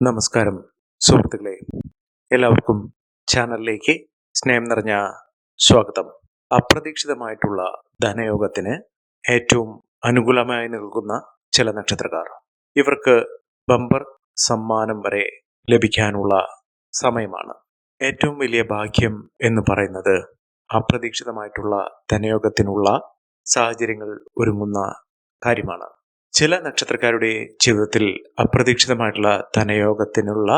നമസ്കാരം സുഹൃത്തുക്കളെ, എല്ലാവർക്കും ചാനലിലേക്ക് സ്നേഹം നിറഞ്ഞ സ്വാഗതം. അപ്രതീക്ഷിതമായിട്ടുള്ള ധനയോഗത്തിന് ഏറ്റവും അനുകൂലമായി നിൽക്കുന്ന ചില നക്ഷത്രക്കാർ, ഇവർക്ക് ബമ്പർ സമ്മാനം വരെ ലഭിക്കാനുള്ള സമയമാണ്. ഏറ്റവും വലിയ ഭാഗ്യം എന്ന് പറയുന്നത് അപ്രതീക്ഷിതമായിട്ടുള്ള ധനയോഗത്തിനുള്ള സാഹചര്യങ്ങൾ ഒരുങ്ങുന്ന കാര്യമാണ്. ചില നക്ഷത്രക്കാരുടെ ജീവിതത്തിൽ അപ്രതീക്ഷിതമായിട്ടുള്ള ധനയോഗത്തിനുള്ള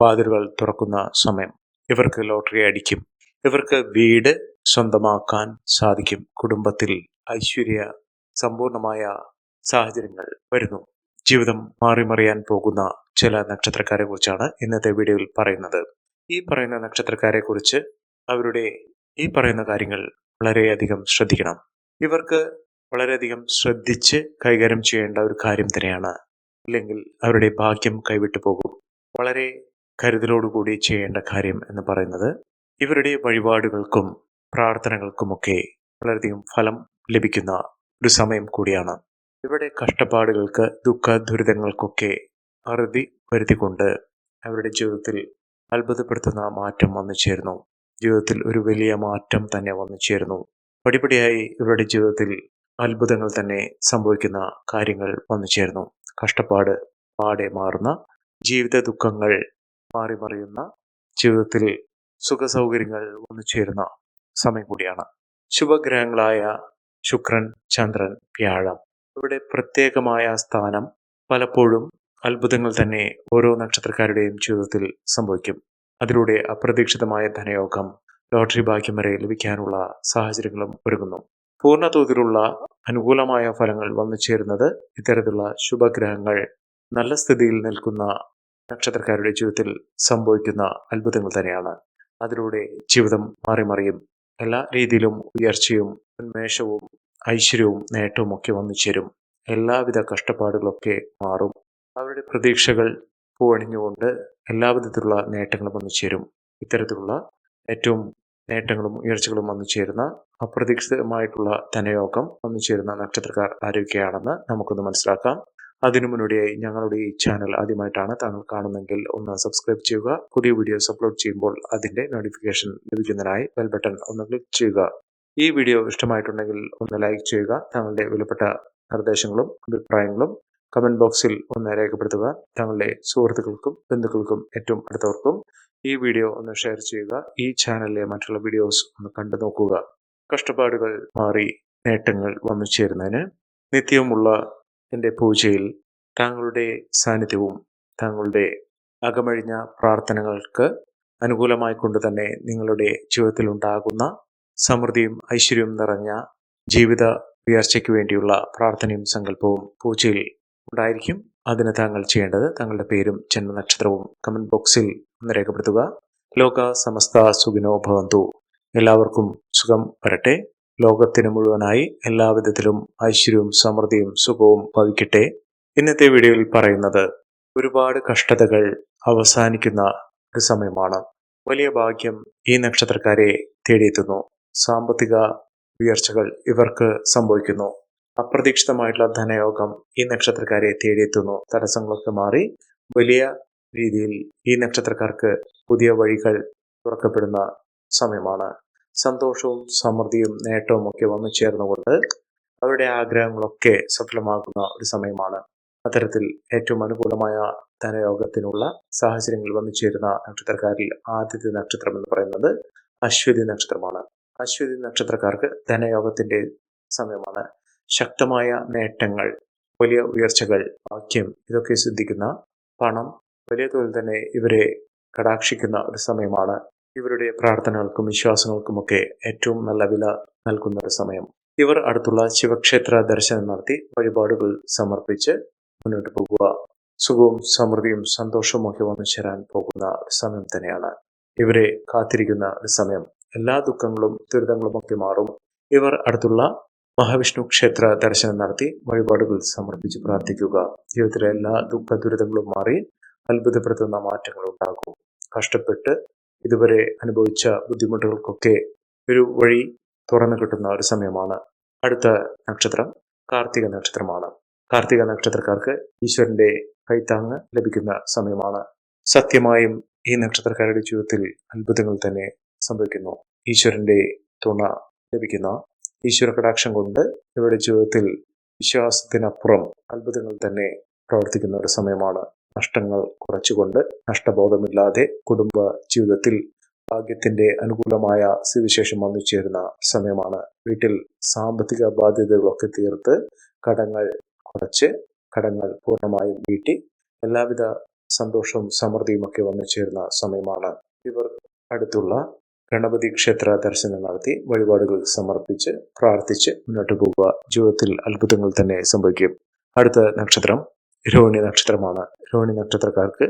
വാതിലുകൾ തുറക്കുന്ന സമയം. ഇവർക്ക് ലോട്ടറി അടിക്കും, ഇവർക്ക് വീട് സ്വന്തമാക്കാൻ സാധിക്കും, കുടുംബത്തിൽ ഐശ്വര്യ സമ്പൂർണമായ സാഹചര്യങ്ങൾ വരുന്നു. ജീവിതം മാറിമറിയാൻ പോകുന്ന ചില നക്ഷത്രക്കാരെ കുറിച്ചാണ് ഇന്നത്തെ വീഡിയോയിൽ പറയുന്നത്. ഈ പറയുന്ന നക്ഷത്രക്കാരെ കുറിച്ച് അവരുടെ ഈ പറയുന്ന കാര്യങ്ങൾ വളരെയധികം ശ്രദ്ധിക്കണം. ഇവർക്ക് വളരെയധികം ശ്രദ്ധിച്ച് കൈകാര്യം ചെയ്യേണ്ട ഒരു കാര്യം തന്നെയാണ്, ഇല്ലെങ്കിൽ അവരുടെ ഭാഗ്യം കൈവിട്ടു പോകും. വളരെ കരുതലോടുകൂടി ചെയ്യേണ്ട കാര്യം എന്ന് പറയുന്നത് ഇവരുടെ വഴിപാടുകൾക്കും പ്രാർത്ഥനകൾക്കുമൊക്കെ വളരെയധികം ഫലം ലഭിക്കുന്ന ഒരു സമയം കൂടിയാണ്. ഇവരുടെ കഷ്ടപ്പാടുകൾക്ക് ദുഃഖ ദുരിതങ്ങൾക്കൊക്കെ അറുതി വരുത്തിക്കൊണ്ട് അവരുടെ ജീവിതത്തിൽ അത്ഭുതപ്പെടുത്തുന്ന മാറ്റം വന്നു ചേരുന്നു. ജീവിതത്തിൽ ഒരു വലിയ മാറ്റം തന്നെ വന്നു ചേരുന്നു. പടിപടിയായി ഇവരുടെ ജീവിതത്തിൽ അത്ഭുതങ്ങൾ തന്നെ സംഭവിക്കുന്ന കാര്യങ്ങൾ വന്നു ചേർന്നു. കഷ്ടപ്പാട് പാടെ മാറുന്ന, ജീവിത ദുഃഖങ്ങൾ മാറിമറിയുന്ന, ജീവിതത്തിൽ സുഖ സൗകര്യങ്ങൾ വന്നു ചേരുന്ന സമയം കൂടിയാണ്. ശുഭഗ്രഹങ്ങളായ ശുക്രൻ, ചന്ദ്രൻ, വ്യാഴം ഇവിടെ പ്രത്യേകമായ സ്ഥാനം പലപ്പോഴും അത്ഭുതങ്ങൾ തന്നെ ഓരോ നക്ഷത്രക്കാരുടെയും ജീവിതത്തിൽ സംഭവിക്കും. അതിലൂടെ അപ്രതീക്ഷിതമായ ധനയോഗം, ലോട്ടറി ഭാഗ്യം വരെ ലഭിക്കാനുള്ള സാഹചര്യങ്ങളും ഒരുങ്ങുന്നു. പൂർണ്ണ തോതിലുള്ള അനുകൂലമായ ഫലങ്ങൾ വന്നു ചേരുന്നത് ഇത്തരത്തിലുള്ള ശുഭഗ്രഹങ്ങൾ നല്ല സ്ഥിതിയിൽ നിൽക്കുന്ന നക്ഷത്രക്കാരുടെ ജീവിതത്തിൽ സംഭവിക്കുന്ന അത്ഭുതങ്ങൾ തന്നെയാണ്. അതിലൂടെ ജീവിതം മാറിമറിയും. എല്ലാ രീതിയിലും ഉയർച്ചയും ഉന്മേഷവും ഐശ്വര്യവും നേട്ടവും ഒക്കെ വന്നു ചേരും. എല്ലാവിധ കഷ്ടപ്പാടുകളൊക്കെ മാറും. അവരുടെ പ്രതീക്ഷകൾ പൂവണിഞ്ഞുകൊണ്ട് എല്ലാവിധത്തിലുള്ള നേട്ടങ്ങളും വന്നു ചേരും. ഇത്തരത്തിലുള്ള ഏറ്റവും നേട്ടങ്ങളും ഉയർച്ചകളും വന്നു ചേരുന്ന, അപ്രതീക്ഷിതമായിട്ടുള്ള ധനയോഗം വന്നു ചേരുന്ന നക്ഷത്രക്കാർ ആരൊക്കെയാണെന്ന് നമുക്കൊന്ന് മനസ്സിലാക്കാം. അതിനു മുന്നോടിയായി ഞങ്ങളുടെ ഈ ചാനൽ ആദ്യമായിട്ടാണ് താങ്കൾ കാണുന്നെങ്കിൽ ഒന്ന് സബ്സ്ക്രൈബ് ചെയ്യുക. പുതിയ വീഡിയോസ് അപ്ലോഡ് ചെയ്യുമ്പോൾ അതിന്റെ നോട്ടിഫിക്കേഷൻ ലഭിക്കുന്നതിനായി ബെൽ ബട്ടൺ ഒന്ന് ക്ലിക്ക് ചെയ്യുക. ഈ വീഡിയോ ഇഷ്ടമായിട്ടുണ്ടെങ്കിൽ ഒന്ന് ലൈക്ക് ചെയ്യുക. താങ്കളുടെ വിലപ്പെട്ട നിർദ്ദേശങ്ങളും അഭിപ്രായങ്ങളും കമന്റ് ബോക്സിൽ ഒന്ന് രേഖപ്പെടുത്തുക. താങ്കളുടെ സുഹൃത്തുക്കൾക്കും ബന്ധുക്കൾക്കും ഏറ്റവും അടുത്തവർക്കും ഈ വീഡിയോ ഒന്ന് ഷെയർ ചെയ്യുക. ഈ ചാനലിലെ മറ്റുള്ള വീഡിയോസ് ഒന്ന് കണ്ടു നോക്കുക. കഷ്ടപ്പാടുകൾ മാറി നേട്ടങ്ങൾ വന്നു ചേരുന്നതിന് നിത്യവുമുള്ള എൻ്റെ പൂജയിൽ താങ്കളുടെ സാന്നിധ്യവും താങ്കളുടെ അകമഴിഞ്ഞ പ്രാർത്ഥനകൾക്ക് അനുകൂലമായി കൊണ്ട് തന്നെ നിങ്ങളുടെ ജീവിതത്തിൽ ഉണ്ടാകുന്ന സമൃദ്ധിയും ഐശ്വര്യവും നിറഞ്ഞ ജീവിത ഉയർച്ചയ്ക്ക് വേണ്ടിയുള്ള പ്രാർത്ഥനയും സങ്കല്പവും പൂജയിൽ ഉണ്ടായിരിക്കും. അതിന് താങ്കൾ ചെയ്യേണ്ടത് താങ്കളുടെ പേരും ജന്മനക്ഷത്രവും കമന്റ് ബോക്സിൽ ഒന്ന് രേഖപ്പെടുത്തുക. ലോക സമസ്ത സുഖിനോ ഭവന്തു. എല്ലാവർക്കും സുഖം വരട്ടെ. ലോകത്തിന് മുഴുവനായി എല്ലാവിധത്തിലും ഐശ്വര്യവും സമൃദ്ധിയും സുഖവും ഭവിക്കട്ടെ. ഇന്നത്തെ വീഡിയോയിൽ പറയുന്നത് ഒരുപാട് കഷ്ടതകൾ അവസാനിക്കുന്ന ഒരു സമയമാണ്. വലിയ ഭാഗ്യം ഈ നക്ഷത്രക്കാരെ തേടിയെത്തുന്നു. സാമ്പത്തിക ഉയർച്ചകൾ ഇവർക്ക് സംഭവിക്കുന്നു. അപ്രതീക്ഷിതമായിട്ടുള്ള ധനയോഗം ഈ നക്ഷത്രക്കാരെ തേടിയെത്തുന്നു. തടസ്സങ്ങളൊക്കെ മാറി വലിയ രീതിയിൽ ഈ നക്ഷത്രക്കാർക്ക് പുതിയ വഴികൾ തുറക്കപ്പെടുന്ന സമയമാണ്. സന്തോഷവും സമൃദ്ധിയും നേട്ടവും ഒക്കെ വന്നു ചേർന്നുകൊണ്ട് അവരുടെ ആഗ്രഹങ്ങളൊക്കെ സഫലമാകുന്ന ഒരു സമയമാണ്. അത്തരത്തിൽ ഏറ്റവും അനുകൂലമായ ധനയോഗത്തിനുള്ള സാഹചര്യങ്ങൾ വന്നു ചേരുന്ന നക്ഷത്രക്കാരിൽ ആദ്യത്തെ നക്ഷത്രം എന്ന് പറയുന്നത് അശ്വതി നക്ഷത്രമാണ്. അശ്വതി നക്ഷത്രക്കാർക്ക് ധനയോഗത്തിന്റെ സമയമാണ്. ശക്തമായ നേട്ടങ്ങൾ, വലിയ ഉയർച്ചകൾ, ഭാഗ്യം ഇതൊക്കെ സിദ്ധിക്കുന്ന, പണം വലിയ തോതിൽ തന്നെ ഇവരെ കടാക്ഷിക്കുന്ന ഒരു സമയമാണ്. ഇവരുടെ പ്രാർത്ഥനകൾക്കും വിശ്വാസങ്ങൾക്കുമൊക്കെ ഏറ്റവും നല്ല വില നൽകുന്ന ഒരു സമയം. ഇവർ അടുത്തുള്ള ശിവക്ഷേത്ര ദർശനം നടത്തി വഴിപാടുകൾ സമർപ്പിച്ച് മുന്നോട്ട് പോകുക. സുഖവും സമൃദ്ധിയും സന്തോഷവും ഒക്കെ വന്നു ചേരാൻ പോകുന്ന ഒരു സമയം തന്നെയാണ്. ഇവരെ കാത്തിരിക്കുന്ന ഒരു സമയം. എല്ലാ ദുഃഖങ്ങളും ദുരിതങ്ങളും ഒക്കെ മാറും. ഇവർ അടുത്തുള്ള മഹാവിഷ്ണു ക്ഷേത്ര ദർശനം നടത്തി വഴിപാടുകൾ സമർപ്പിച്ച് പ്രാർത്ഥിക്കുക. ജീവിതത്തിലെ എല്ലാ ദുഃഖ ദുരിതങ്ങളും മാറി അത്ഭുതപ്പെടുത്തുന്ന മാറ്റങ്ങൾ ഉണ്ടാകും. കഷ്ടപ്പെട്ട് ഇതുവരെ അനുഭവിച്ച ബുദ്ധിമുട്ടുകൾക്കൊക്കെ ഒരു വഴി തുറന്നു കിട്ടുന്ന ഒരു സമയമാണ്. അടുത്ത നക്ഷത്രം കാർത്തിക നക്ഷത്രമാണ്. കാർത്തിക നക്ഷത്രക്കാർക്ക് ഈശ്വരന്റെ കൈത്താങ്ങ് ലഭിക്കുന്ന സമയമാണ്. സത്യമായും ഈ നക്ഷത്രക്കാരുടെ ജീവിതത്തിൽ അത്ഭുതങ്ങൾ തന്നെ സംഭവിക്കുന്നു. ഈശ്വരന്റെ തുണ ലഭിക്കുന്ന, ഈശ്വര കടാക്ഷം കൊണ്ട് ഇവരുടെ ജീവിതത്തിൽ വിശ്വാസത്തിനപ്പുറം അത്ഭുതങ്ങൾ തന്നെ പ്രവർത്തിക്കുന്ന ഒരു സമയമാണ്. നഷ്ടങ്ങൾ കുറച്ചുകൊണ്ട് നഷ്ടബോധമില്ലാതെ കുടുംബ ജീവിതത്തിൽ ഭാഗ്യത്തിന്റെ അനുകൂലമായ സ്ഥിതിവിശേഷം വന്നു ചേരുന്ന സമയമാണ്. വീട്ടിൽ സാമ്പത്തിക ബാധ്യതകളൊക്കെ തീർത്ത് കടങ്ങൾ കുറച്ച് കടങ്ങൾ പൂർണ്ണമായും വീട്ടി എല്ലാവിധ സന്തോഷവും സമൃദ്ധിയും ഒക്കെ വന്നു ചേരുന്ന സമയമാണ്. ഇവർ അടുത്തുള്ള ഗണപതി ക്ഷേത്ര ദർശനം നടത്തി വഴിപാടുകൾ സമർപ്പിച്ച് പ്രാർത്ഥിച്ച് മുന്നോട്ട് പോവുക. ജീവിതത്തിൽ അത്ഭുതങ്ങൾ തന്നെ സംഭവിക്കും. അടുത്ത നക്ഷത്രം രോഹിണി നക്ഷത്രമാണ്. രോഹിണി നക്ഷത്രക്കാർക്ക്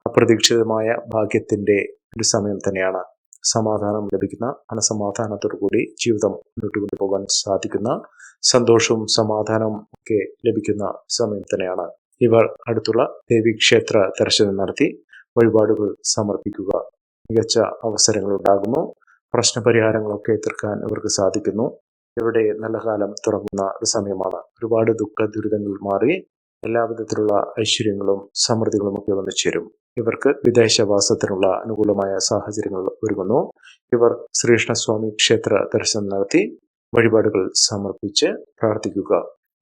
അപ്രതീക്ഷിതമായ ഭാഗ്യത്തിന്റെ ഒരു സമയം തന്നെയാണ്. സമാധാനം ലഭിക്കുന്ന, മനസമാധാനത്തോടു കൂടി ജീവിതം മുന്നോട്ട് കൊണ്ടുപോകാൻ സാധിക്കുന്ന, സന്തോഷവും സമാധാനവും ഒക്കെ ലഭിക്കുന്ന സമയം തന്നെയാണ്. ഇവർ അടുത്തുള്ള ദേവീക്ഷേത്ര ദർശനം നടത്തി വഴിപാടുകൾ സമർപ്പിക്കുക. മികച്ച അവസരങ്ങൾ ഉണ്ടാകുന്നു. പ്രശ്നപരിഹാരങ്ങളൊക്കെ തീർക്കാൻ ഇവർക്ക് സാധിക്കുന്നു. ഇവരുടെ നല്ല കാലം തുടങ്ങുന്ന ഒരു സമയമാണ്. ഒരുപാട് ദുഃഖ ദുരിതങ്ങൾ മാറി എല്ലാവിധത്തിലുള്ള ഐശ്വര്യങ്ങളും സമൃദ്ധികളും ഒക്കെ വന്നു ചേരും. ഇവർക്ക് വിദേശവാസത്തിനുള്ള അനുകൂലമായ സാഹചര്യങ്ങൾ ഒരുങ്ങുന്നു. ഇവർ ശ്രീകൃഷ്ണസ്വാമി ക്ഷേത്ര ദർശനം നടത്തി വഴിപാടുകൾ സമർപ്പിച്ച് പ്രാർത്ഥിക്കുക.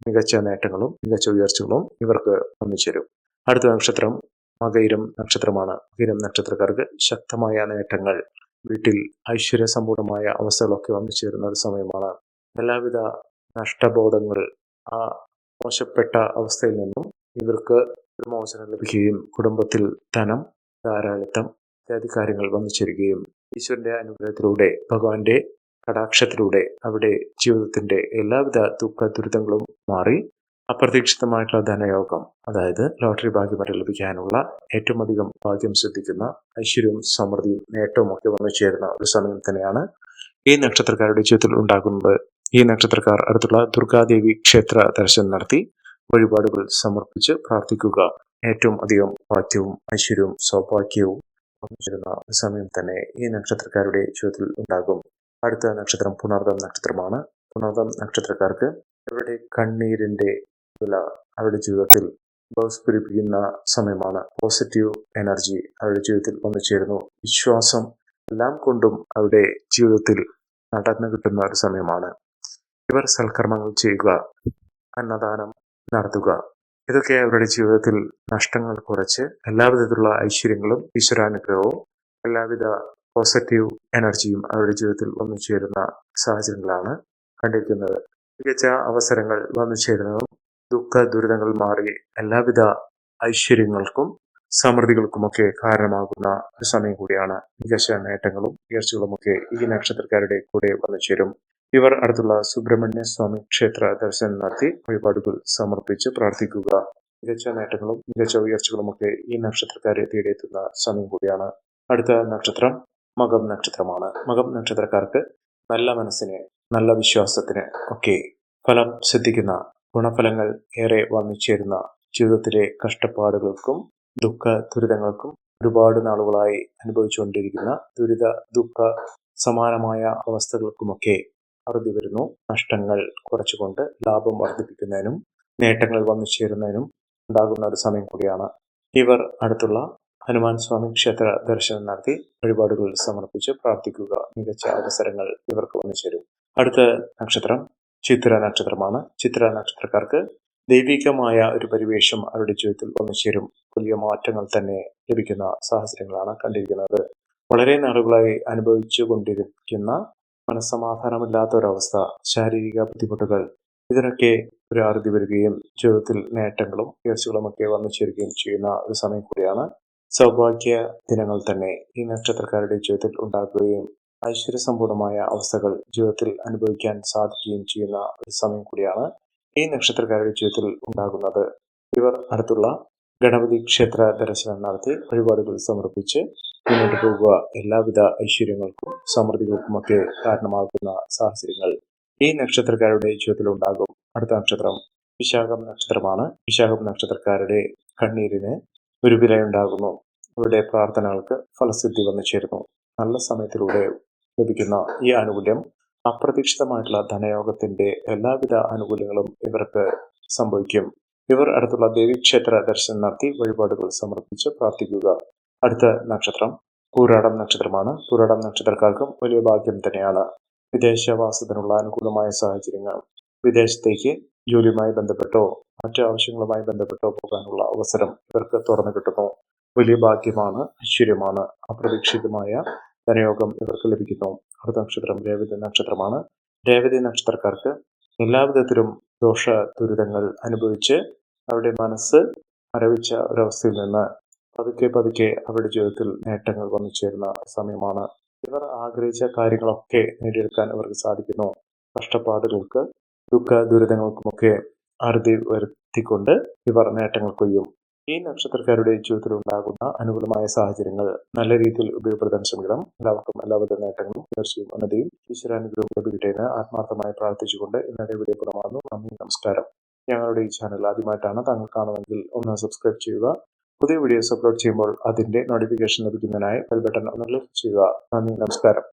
മികച്ച നേട്ടങ്ങളും മികച്ച ഉയർച്ചകളും ഇവർക്ക് വന്നു ചേരും. അടുത്ത നക്ഷത്രം മകയിരം നക്ഷത്രമാണ്. മകയിരം നക്ഷത്രക്കാർക്ക് ശക്തമായ നേട്ടങ്ങൾ, വീട്ടിൽ ഐശ്വര്യസമ്പൂർണമായ അവസ്ഥകളൊക്കെ വന്നു ചേരുന്ന ഒരു സമയമാണ്. എല്ലാവിധ നഷ്ടബോധങ്ങൾ, ആ മോശപ്പെട്ട അവസ്ഥയിൽ നിന്നും ഇവർക്ക് ഒരു മോചനം ലഭിക്കുകയും കുടുംബത്തിൽ ധനം, ധാരാളിത്തം ഇത്യാദി കാര്യങ്ങൾ വന്നു ചേരുകയും ഈശ്വരന്റെ അനുഗ്രഹത്തിലൂടെ, ഭഗവാന്റെ കടാക്ഷത്തിലൂടെ അവിടെ ജീവിതത്തിന്റെ എല്ലാവിധ ദുഃഖ ദുരിതങ്ങളും മാറി അപ്രതീക്ഷിതമായിട്ടുള്ള ധനയോഗം, അതായത് ലോട്ടറി ഭാഗ്യം വരെ ലഭിക്കാനുള്ള ഏറ്റവും അധികം ഭാഗ്യം ശ്രദ്ധിക്കുന്ന ഐശ്വര്യവും സമൃദ്ധിയും നേട്ടവും ഒക്കെ വന്നു ചേരുന്ന ഒരു സമയം തന്നെയാണ് ഈ നക്ഷത്രക്കാരുടെ ജീവിതത്തിൽ ഉണ്ടാകുന്നത്. ഈ നക്ഷത്രക്കാർ അടുത്തുള്ള ദുർഗാദേവി ക്ഷേത്ര ദർശനം നടത്തി വഴിപാടുകൾ സമർപ്പിച്ച് പ്രാർത്ഥിക്കുക. ഏറ്റവും അധികം ഭാഗ്യവും ഐശ്വര്യവും സൗഭാഗ്യവും വന്നു ചേരുന്ന ഒരു സമയം തന്നെ ഈ നക്ഷത്രക്കാരുടെ ജീവിതത്തിൽ ഉണ്ടാകും. അടുത്ത നക്ഷത്രം പുണർദം നക്ഷത്രമാണ്. പുണർദം നക്ഷത്രക്കാർക്ക് അവരുടെ കണ്ണീരിന്റെ വില അവരുടെ ജീവിതത്തിൽ ബോസ്പിരിപ്പിക്കുന്ന സമയമാണ്. പോസിറ്റീവ് എനർജി അവരുടെ ജീവിതത്തിൽ വന്നു ചേരുന്നു. വിശ്വാസം എല്ലാം കൊണ്ടും അവരുടെ ജീവിതത്തിൽ നടന്നു കിട്ടുന്ന ഒരു സമയമാണ്. ഇവർ സൽക്കർമ്മങ്ങൾ ചെയ്യുക, അന്നദാനം നടത്തുക. ഇതൊക്കെ അവരുടെ ജീവിതത്തിൽ നഷ്ടങ്ങൾ കുറച്ച് എല്ലാവിധത്തിലുള്ള ഐശ്വര്യങ്ങളും ഈശ്വരാനുഗ്രഹവും എല്ലാവിധ പോസിറ്റീവ് എനർജിയും അവരുടെ ജീവിതത്തിൽ വന്നു ചേരുന്ന സാഹചര്യങ്ങളാണ് കണ്ടിരിക്കുന്നത്. മികച്ച അവസരങ്ങൾ വന്നു ചേരുന്നതും ദുഃഖ ദുരിതങ്ങൾ മാറി എല്ലാവിധ ഐശ്വര്യങ്ങൾക്കും സമൃദ്ധികൾക്കുമൊക്കെ കാരണമാകുന്ന ഒരു സമയം കൂടിയാണ്. മികച്ച നേട്ടങ്ങളും ഉയർച്ചകളുമൊക്കെ ഈ നക്ഷത്രക്കാരുടെ കൂടെ വന്നു ചേരും. ഇവർ അടുത്തുള്ള സുബ്രഹ്മണ്യ സ്വാമി ക്ഷേത്ര ദർശനം നടത്തി വഴിപാടുകൾ സമർപ്പിച്ച് പ്രാർത്ഥിക്കുക. മികച്ച നേട്ടങ്ങളും മികച്ച ഉയർച്ചകളുമൊക്കെ ഈ നക്ഷത്രക്കാരെ തേടിയെത്തുന്ന സമയം കൂടിയാണ്. അടുത്ത നക്ഷത്രം മകം നക്ഷത്രമാണ്. മകം നക്ഷത്രക്കാർക്ക് നല്ല മനസ്സിന്, നല്ല വിശ്വാസത്തിന് ഒക്കെ ഫലം സിദ്ധിക്കുന്ന, ഗുണഫലങ്ങൾ ഏറെ വന്നു ചേരുന്ന, ജീവിതത്തിലെ കഷ്ടപ്പാടുകൾക്കും ദുഃഖ ദുരിതങ്ങൾക്കും ഒരുപാട് നാളുകളായി അനുഭവിച്ചുകൊണ്ടിരിക്കുന്ന ദുരിത ദുഃഖ സമാനമായ അവസ്ഥകൾക്കുമൊക്കെ അറുതി വരുന്നു. നഷ്ടങ്ങൾ കുറച്ചുകൊണ്ട് ലാഭം വർദ്ധിപ്പിക്കുന്നതിനും നേട്ടങ്ങൾ വന്നു ചേരുന്നതിനും ഉണ്ടാകുന്ന ഒരു സമയം കൂടിയാണ്. ഇവർ അടുത്തുള്ള ഹനുമാൻ സ്വാമി ക്ഷേത്ര ദർശനം നടത്തി വഴിപാടുകൾ സമർപ്പിച്ച് പ്രാർത്ഥിക്കുക. മികച്ച അവസരങ്ങൾ ഇവർക്ക് വന്നു ചേരും. അടുത്ത നക്ഷത്രം ചിത്ര നക്ഷത്രമാണ്. ചിത്ര നക്ഷത്രക്കാർക്ക് ദൈവികമായ ഒരു പരിവേഷം അവരുടെ ജീവിതത്തിൽ വന്നു ചേരും. വലിയ മാറ്റങ്ങൾ തന്നെ ലഭിക്കുന്ന സാഹചര്യങ്ങളാണ് കണ്ടിരിക്കുന്നത്. വളരെ നാളുകളായി അനുഭവിച്ചു കൊണ്ടിരിക്കുന്ന മനസ്സമാധാനമില്ലാത്ത ഒരവസ്ഥ, ശാരീരിക ബുദ്ധിമുട്ടുകൾ, ഇതിനൊക്കെ ഒരു അറുതി വരികയും ജീവിതത്തിൽ നേട്ടങ്ങളും ഉയർച്ചകളും ഒക്കെ വന്നു ചേരുകയും ചെയ്യുന്ന ഒരു സമയം കൂടിയാണ്. സൗഭാഗ്യ ദിനങ്ങൾ തന്നെ ഈ നക്ഷത്രക്കാരുടെ ജീവിതത്തിൽ ഉണ്ടാകുകയും ഐശ്വര്യസമ്പൂർണമായ അവസ്ഥകൾ ജീവിതത്തിൽ അനുഭവിക്കാൻ സാധിക്കുകയും ചെയ്യുന്ന ഒരു സമയം കൂടിയാണ് ഈ നക്ഷത്രക്കാരുടെ ജീവിതത്തിൽ ഉണ്ടാകുന്നത്. ഇവർ അടുത്തുള്ള ഗണപതി ക്ഷേത്ര ദർശനം നടത്തി വഴിപാടുകൾ സമർപ്പിച്ച് മുന്നോട്ട് പോകുക. എല്ലാവിധ ഐശ്വര്യങ്ങൾക്കും സമൃദ്ധികൾക്കുമൊക്കെ കാരണമാകുന്ന സാഹചര്യങ്ങൾ ഈ നക്ഷത്രക്കാരുടെ ജീവിതത്തിൽ ഉണ്ടാകും. അടുത്ത നക്ഷത്രം വിശാഖം നക്ഷത്രമാണ്. വിശാഖം നക്ഷത്രക്കാരുടെ കണ്ണീരിന് ഒരു വിലയുണ്ടാകുന്നു. അവരുടെ പ്രാർത്ഥനകൾക്ക് ഫലസിദ്ധി വന്നു ചേരുന്നു. നല്ല സമയത്തിലൂടെ ലഭിക്കുന്ന ഈ ആനുകൂല്യം അപ്രതീക്ഷിതമായിട്ടുള്ള ധനയോഗത്തിന്റെ എല്ലാവിധ ആനുകൂല്യങ്ങളും ഇവർക്ക് സംഭവിക്കും. ഇവർ അടുത്തുള്ള ദേവീക്ഷേത്ര ദർശനം നടത്തി വഴിപാടുകൾ സമർപ്പിച്ച് പ്രാർത്ഥിക്കുക. അടുത്ത നക്ഷത്രം പൂരാടം നക്ഷത്രമാണ്. പൂരാടം നക്ഷത്രക്കാർക്കും വലിയ ഭാഗ്യം തന്നെയാണ്. വിദേശവാസത്തിനുള്ള അനുകൂലമായ സാഹചര്യങ്ങൾ, വിദേശത്തേക്ക് ജോലിയുമായി ബന്ധപ്പെട്ടോ മറ്റു ആവശ്യങ്ങളുമായി ബന്ധപ്പെട്ടോ പോകാനുള്ള അവസരം ഇവർക്ക് തുറന്നു കിട്ടുന്നു. വലിയ ഭാഗ്യമാണ്, ഐശ്വര്യമാണ്. അപ്രതീക്ഷിതമായ ധനയോഗം ഇവർക്ക് ലഭിക്കുന്നു. അടുത്ത നക്ഷത്രം രേവതി നക്ഷത്രമാണ്. രേവതി നക്ഷത്രക്കാർക്ക് എല്ലാവിധത്തിലും ദോഷ ദുരിതങ്ങൾ അനുഭവിച്ച് അവരുടെ മനസ്സ് മരവിച്ച ഒരവസ്ഥയിൽ നിന്ന് പതുക്കെ പതുക്കെ അവരുടെ ജീവിതത്തിൽ നേട്ടങ്ങൾ വന്നു ചേരുന്ന സമയമാണ്. ഇവർ ആഗ്രഹിച്ച കാര്യങ്ങളൊക്കെ നേടിയെടുക്കാൻ ഇവർക്ക് സാധിക്കുന്നു. കഷ്ടപ്പാടുകൾക്ക് ദുഃഖ ദുരിതങ്ങൾക്കുമൊക്കെ അറുതി വരുത്തിക്കൊണ്ട് ഇവർ നേട്ടങ്ങൾ കൊയ്യും. ഈ നക്ഷത്രക്കാരുടെ ജീവിതത്തിൽ ഉണ്ടാകുന്ന അനുകൂലമായ സാഹചര്യങ്ങൾ നല്ല രീതിയിൽ ഉപയോഗപ്പെടുത്താൻ ശ്രമിക്കണം. എല്ലാവർക്കും എല്ലാവിധ നേട്ടങ്ങളും ഉയർച്ചയും ഉന്നതിയും ഈശ്വരാനുഗ്രഹം ലഭിക്കട്ടെ എന്ന് ആത്മാർത്ഥമായി പ്രാർത്ഥിച്ചുകൊണ്ട് ഇന്നത്തെ വീഡിയോ പൂർണ്ണമാകുന്നു. നന്ദി, നമസ്കാരം. ഞങ്ങളുടെ ഈ ചാനൽ ആദ്യമായിട്ടാണ് താങ്കൾ കാണുമെങ്കിൽ ഒന്ന് സബ്സ്ക്രൈബ് ചെയ്യുക. പുതിയ വീഡിയോസ് അപ്ലോഡ് ചെയ്യുമ്പോൾ അതിന്റെ നോട്ടിഫിക്കേഷൻ ലഭിക്കുന്നതിനായി ബെൽ ബട്ടൺ ഒന്ന് ക്ലിക്ക് ചെയ്യുക. നന്ദി, നമസ്കാരം.